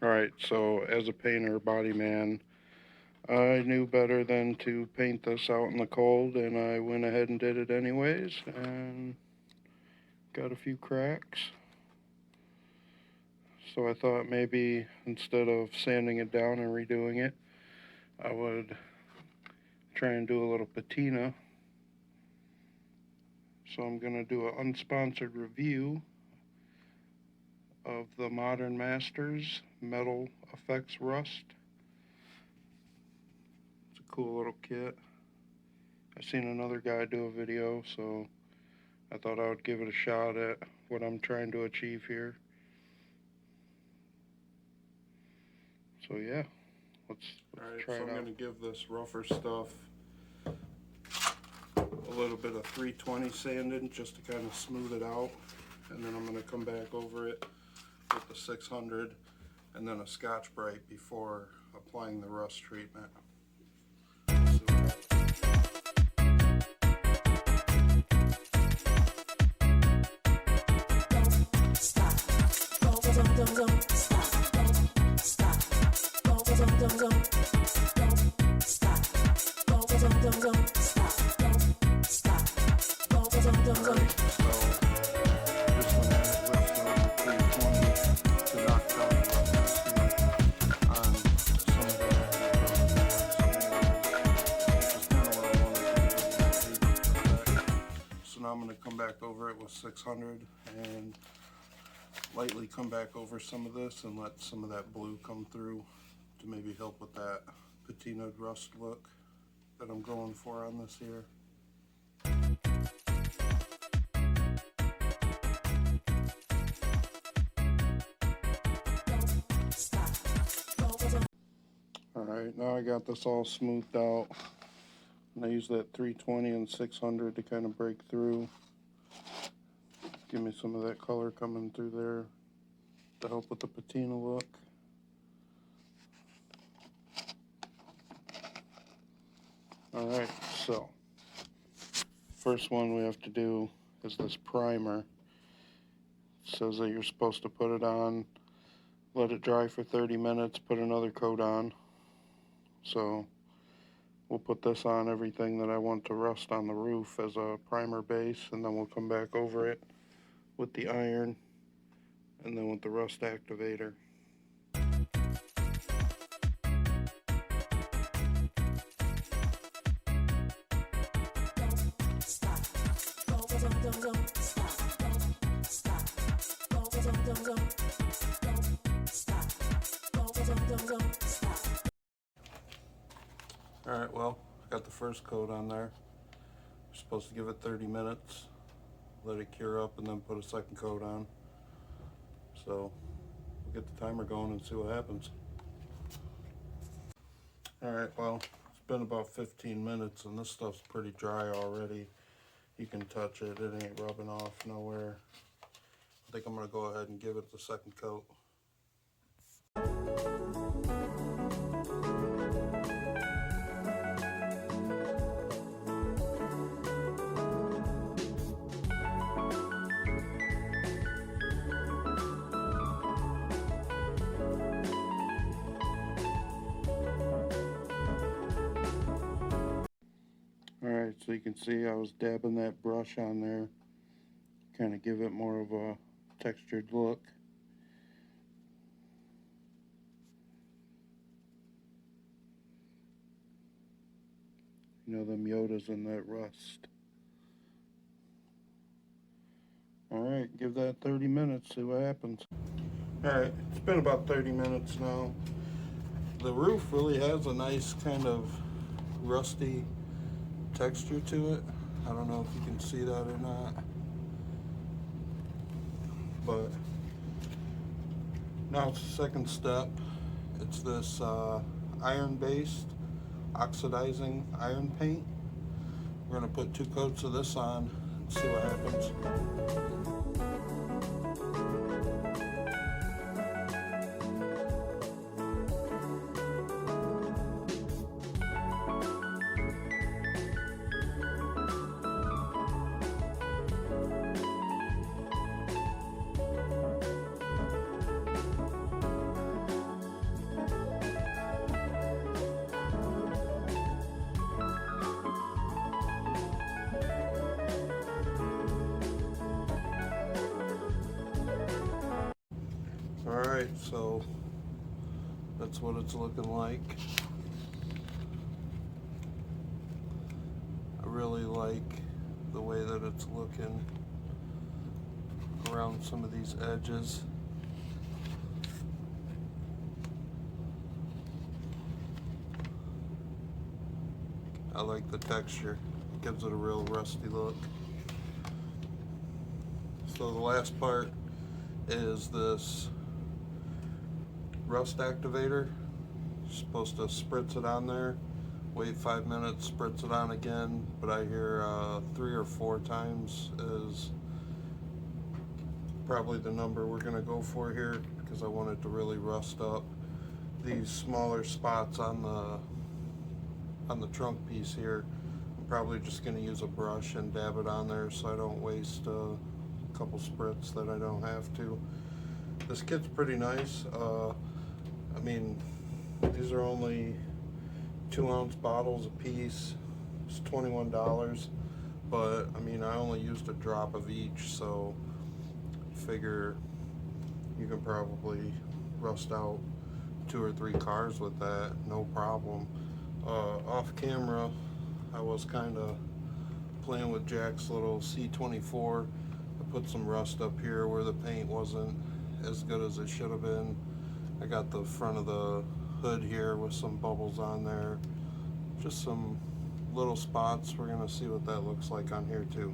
Alright, so as a painter, body man, I knew better than to paint this out in the cold, and I went ahead and did it anyways, and got a few cracks. So I thought maybe instead of sanding it down and redoing it, I would try and do a little patina. So I'm going to do an unsponsored review of the Modern Masters Metal Effects Rust. It's a cool little kit. I seen another guy do a video, so I thought I would give it a shot at what I'm trying to achieve here. So yeah, let's try it out. So I'm going to give this rougher stuff a little bit of 320 sanding just to kind of smooth it out, and then I'm going to come back over it with the 600 and then a Scotch-Brite before applying the rust treatment. I'm going to come back over it with 600 and lightly come back over some of this and let some of that blue come through to maybe help with that patinaed rust look that I'm going for on this here. Alright, now I got this all smoothed out. And I use that 320 and 600 to kind of break through. Give me some of that color coming through there to help with the patina look. Alright, so first one we have to do is this primer. It says that you're supposed to put it on, let it dry for 30 minutes, put another coat on. So we'll put this on everything that I want to rust on the roof as a primer base, and then we'll come back over it with the iron and then with the rust activator. Alright, well, I got the first coat on there. We're supposed to give it 30 minutes, let it cure up, and then put a second coat on. So we'll get the timer going and see what happens. Alright, well, it's been about 15 minutes and this stuff's pretty dry already. You can touch it, it ain't rubbing off nowhere. I think I'm going to go ahead and give it the second coat. Alright, so you can see I was dabbing that brush on there, kind of give it more of a textured look. You know, them Yodas in that rust. Alright, give that 30 minutes, see what happens. Alright, it's been about 30 minutes now. The roof really has a nice kind of rusty texture to it. I don't know if you can see that or not, but now it's the second step. It's this iron-based oxidizing iron paint. We're going to put 2 coats of this on and see what happens. Alright, so that's what it's looking like. I really like the way that it's looking around some of these edges. I like the texture, it gives it a real rusty look. So the last part is this rust activator. You're supposed to spritz it on there, wait 5 minutes, spritz it on again, but I hear 3 or 4 times is probably the number we're gonna go for here, because I want it to really rust up these smaller spots on the trunk piece here. I'm probably just gonna use a brush and dab it on there so I don't waste a couple spritz that I don't have to. This kit's pretty nice. I mean, these are only 2-ounce bottles a piece. It's $21, but I mean, I only used a drop of each, so figure you can probably rust out 2 or 3 cars with that, no problem. Off camera, I was kind of playing with Jack's little C24. I put some rust up here where the paint wasn't as good as it should have been. I got the front of the hood here with some bubbles on there. Just some little spots. We're gonna see what that looks like on here too.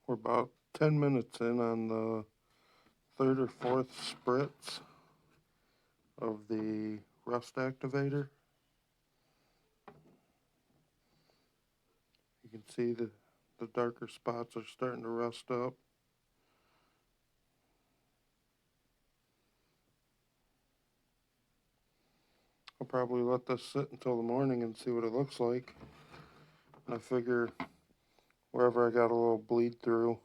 We're about 10 minutes in on the 3rd or 4th spritz of the rust activator. You can see the darker spots are starting to rust up. I'll probably let this sit until the morning and see what it looks like. And I figure wherever I got a little bleed through,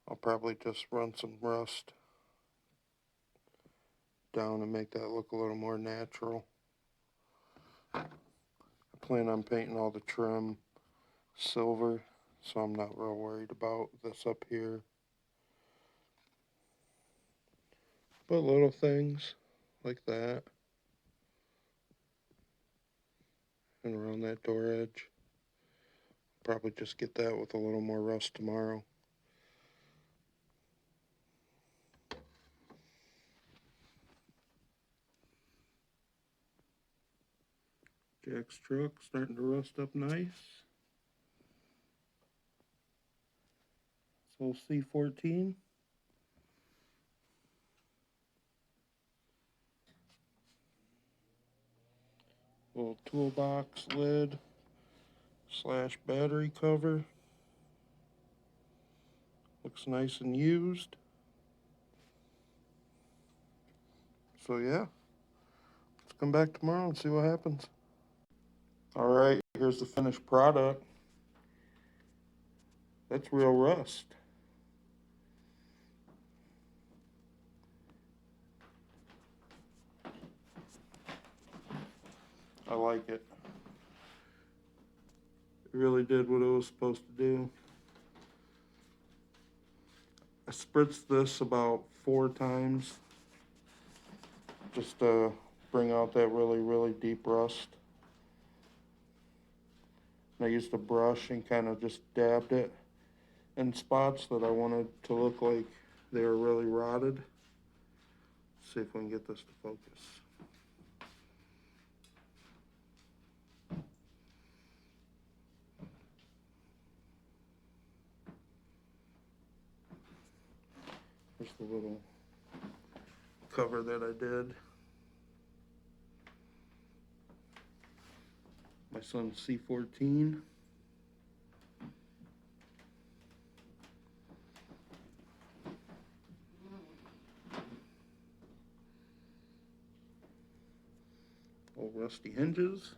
I'll probably just run some rust down and make that look a little more natural. I plan on painting all the trim silver, so I'm not real worried about this up here. But little things like that, and around that door edge, probably just get that with a little more rust tomorrow. Jack's truck starting to rust up nice. So C14. Little toolbox lid / battery cover. Looks nice and used. So yeah, let's come back tomorrow and see what happens. Alright, here's the finished product. That's real rust. I like it. It really did what it was supposed to do. I spritzed this about 4 times just to bring out that really deep rust. And I used a brush and kind of just dabbed it in spots that I wanted to look like they were really rotted. Let's see if we can get this to focus. Here's the little cover that I did. My son's C14. couple rusty hinges.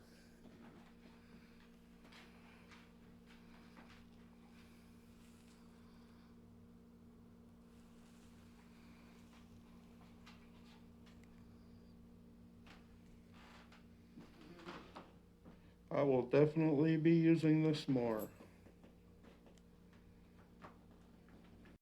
I will definitely be using this more.